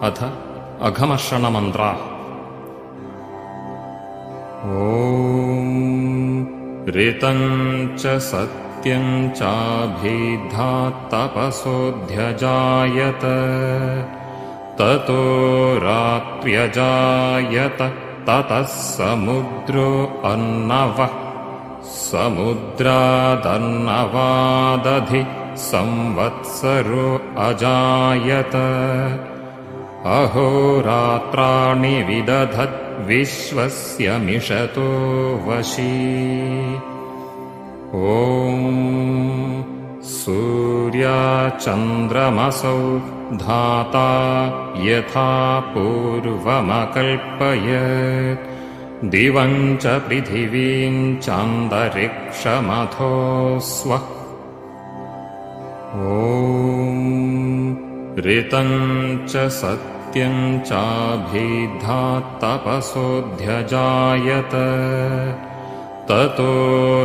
अथ अघमर्षणमन्त्राः। ॐ ऋतं च सत्यं चाभिद्धा तपसोऽध्यजायत ततो रात्र्यजायत ततः समुद्रो अन्नवः समुद्रादन्नवादधि संवत्सरो अजायत अहोरात्राणि विदधत् विश्वस्य मिषतो वशी। ॐ सूर्याचन्द्रमसौ धाता यथा पूर्वमकल्पयत् दिवं च पृथिवीं चान्तरिक्षमथो स्वः। ॐ ऋतं च सत्यं चाभिद्धा तपसोऽध्यजायत ततो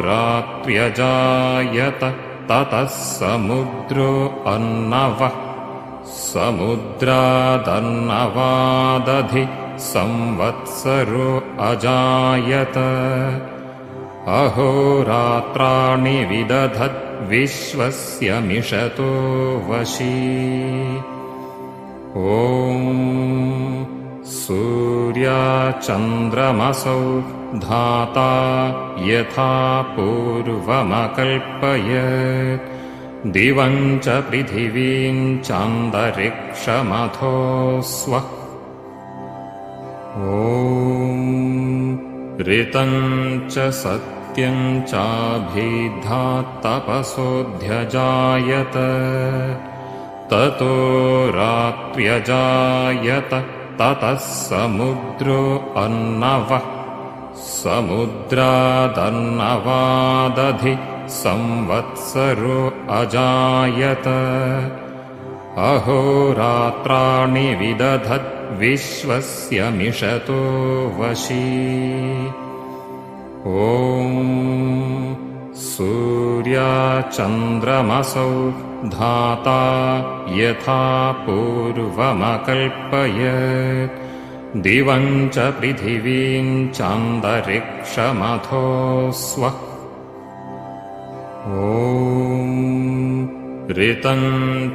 रात्र्यजायत ततः समुद्रो अन्नवः समुद्रादन्नवादधि संवत्सरो अजायत अहोरात्राणि विदधत् विश्वस्य मिषतो वशी। ॐ सूर्याचन्द्रमसौ धाता यथा पूर्वमकल्पयत् दिवं च पृथिवीं चान्तरिक्षमथो स्वः। ॐ ऋतं च सत्यं चाभिद्धा तपसोऽध्यजायत ततो रात्र्यजायत ततः समुद्रो अन्नवः समुद्रादन्नवादधि संवत्सरो अजायत अहोरात्राणि विदधत् विश्वस्य मिषतो वशी। ॐ सूर्याचन्द्रमसौ धाता यथा पूर्वमकल्पयत् दिवं च पृथिवीं चान्तरिक्षमथो स्वः। ॐ ऋतं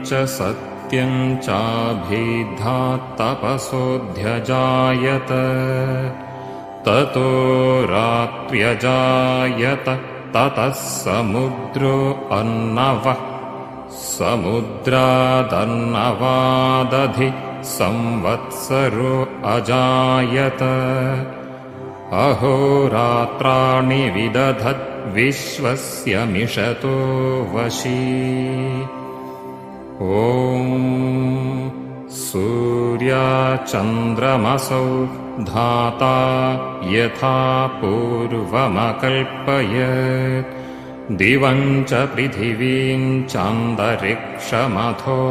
च सत्यं चाभिद्धा तपसोऽध्यजायत ततो रात्र्यजायत ततः समुद्रो अन्नवः समुद्रादन्नवादधि संवत्सरो अजायत अहोरात्राणि विदधत् विश्वस्य मिषतो वशी। ॐ सूर्याचन्द्रमसौ धाता यथा पूर्वमकल्पयत् दिवं च पृथिवीं चान्तरिक्षमथो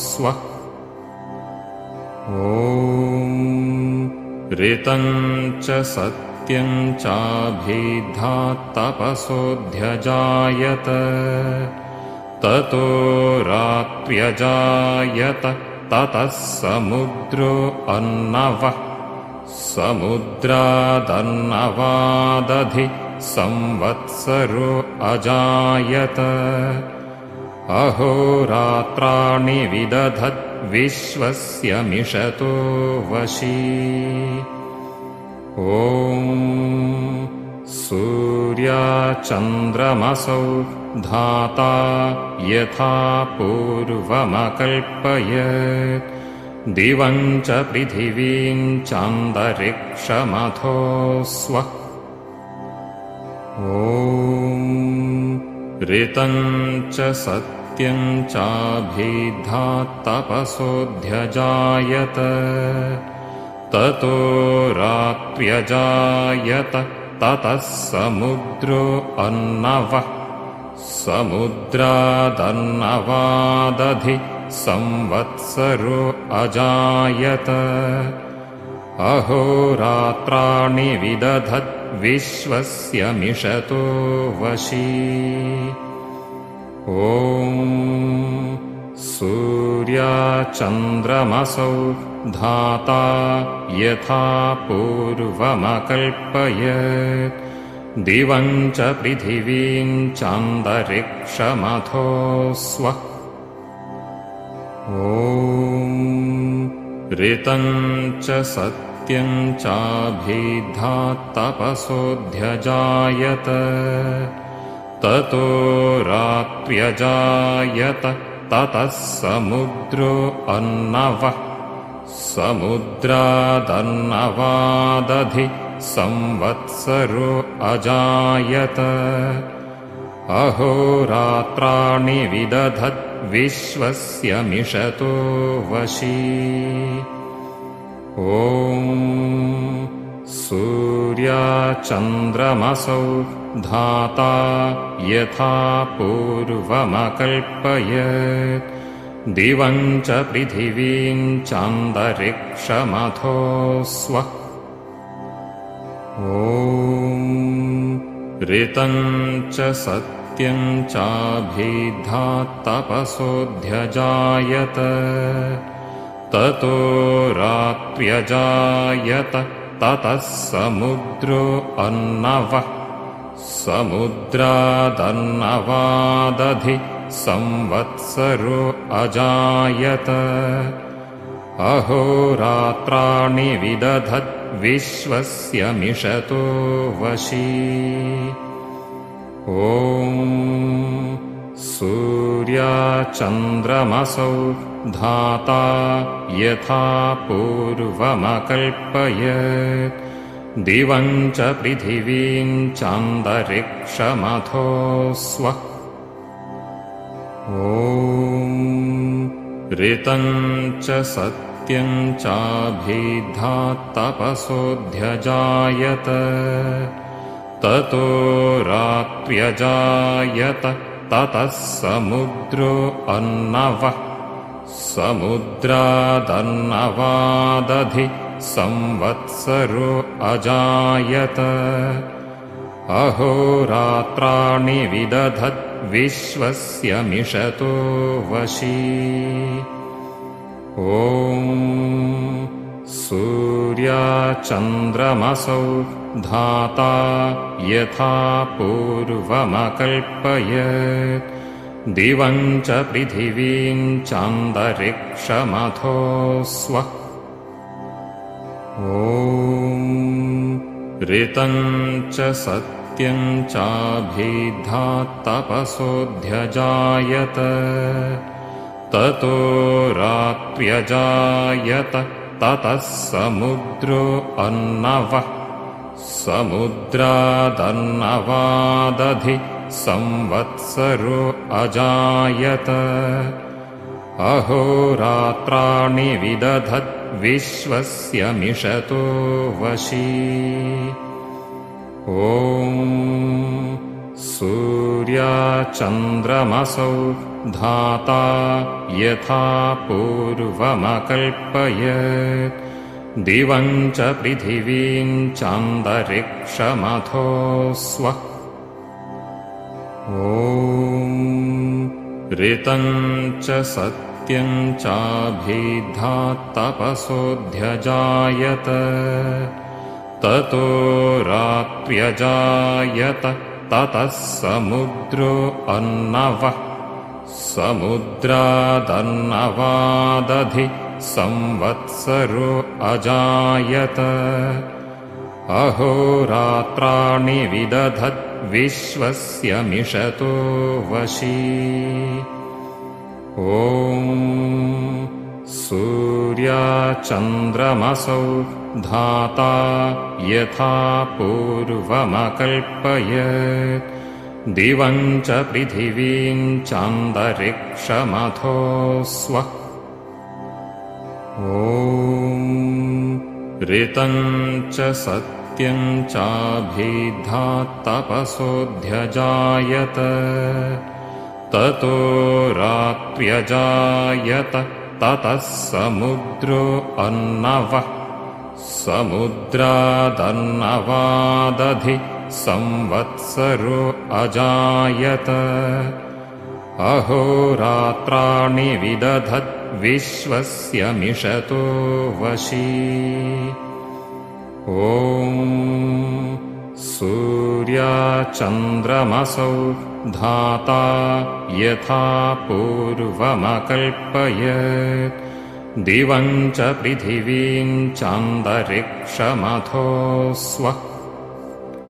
स्वः। ॐ ऋतं च सत्यं चाभिद्धा तपसोऽध्यजायत ततो रात्र्यजायत ततः समुद्रो अन्नवः समुद्रादन्नवादधि संवत्सरो अजायत अहोरात्राणि विदधत् विश्वस्य मिषतो वशी। ॐ सूर्याचन्द्रमसौ धाता यथा पूर्वमकल्पयत् दिवं च पृथिवीं चान्तरिक्षमथो स्वः। ॐ ऋतं च सत्यं चाभिद्धा तपसोऽध्यजायत ततो रात्र्यजायत ततः समुद्रो अन्नवः समुद्रादन्नवादधि संवत्सरो अजायत अहोरात्राणि विदधत् विश्वस्य मिषतो वशी। ॐ सूर्याचन्द्रमसौ धाता यथा पूर्वमकल्पयत् दिवं च पृथिवीं चान्तरिक्षमथो स्वः ॐ ऋतं च सत्यं चाभिधात्तपसोऽध्यजायत ततो रात्र्यजायत ततः समुद्रो अन्नवः समुद्रादन्नवादधि संवत्सरो अजायत अहोरात्राणि विदधत् विश्वस्य मिषतो वशी ॐ सूर्याचन्द्रमसौ धाता यथा पूर्वमकल्पयत् दिवं च पृथिवीं चान्तरिक्षमथो स्वः ॐ ऋतं च सत्यं चाभिधात्तपसोऽध्यजायत ततो रात्र्यजायत ततः समुद्रो अन्नवः समुद्रादन्नवादधि संवत्सरो अजायत अहोरात्राणि विदधत् विश्वस्य मिषतो वशी ॐ सूर्याचन्द्रमसौ धाता यथा पूर्वमकल्पयत् दिवं च पृथिवीं चान्तरिक्षमथो स्वः ॐ ऋतं च सत्यं चाभिधात्तपसोऽध्यजायत ततो रात्र्यजायत ततः समुद्रो अन्नवः समुद्रादन्नवादधि संवत्सरो अजायत अहोरात्राणि विदधत् विश्वस्य मिषतो वशी ॐ सूर्याचन्द्रमसौ धाता यथा पूर्वमकल्पयत् दिवं च पृथिवीं चान्तरिक्षमथो स्वः ॐ ऋतं च सत्यं चाभिधात्तपसोऽध्यजायत ततो रात्र्यजायत ततः समुद्रो अन्नवः समुद्रादन्नवादधि संवत्सरो अजायत अहोरात्राणि विदधत् विश्वस्य मिषतो वशी ॐ सूर्याचन्द्रमसौ धाता यथा पूर्वमकल्पयत् दिवं च पृथिवीं चान्तरिक्षमथो स्वः ॐ ऋतं च सत्यं चाभिधात्तपसोऽध्यजायत ततो रात्र्यजायत ततः समुद्रो अन्नवः समुद्रादन्नवादधि संवत्सरो अजायत अहोरात्राणि विदधत् विश्वस्य मिषतो वशी ॐ सूर्याचन्द्रमसौ धाता यथा पूर्वमकल्पयत् दिवं च पृथिवीं चान्तरिक्षमथो स्वः ॐ ऋतं च सत्यं चाभिधात्तपसोऽध्यजायत ततो रात्र्यजायत ततः समुद्रो अन्नवः समुद्रादन्नवादधि संवत्सरो अजायत अहोरात्राणि विदधद्विश्वस्य मिषतो वशी ॐ सूर्याचन्द्रमसौ धाता यथा पूर्वमकल्पयत् दिवं च पृथिवीं चान्तरिक्षमथो स्वः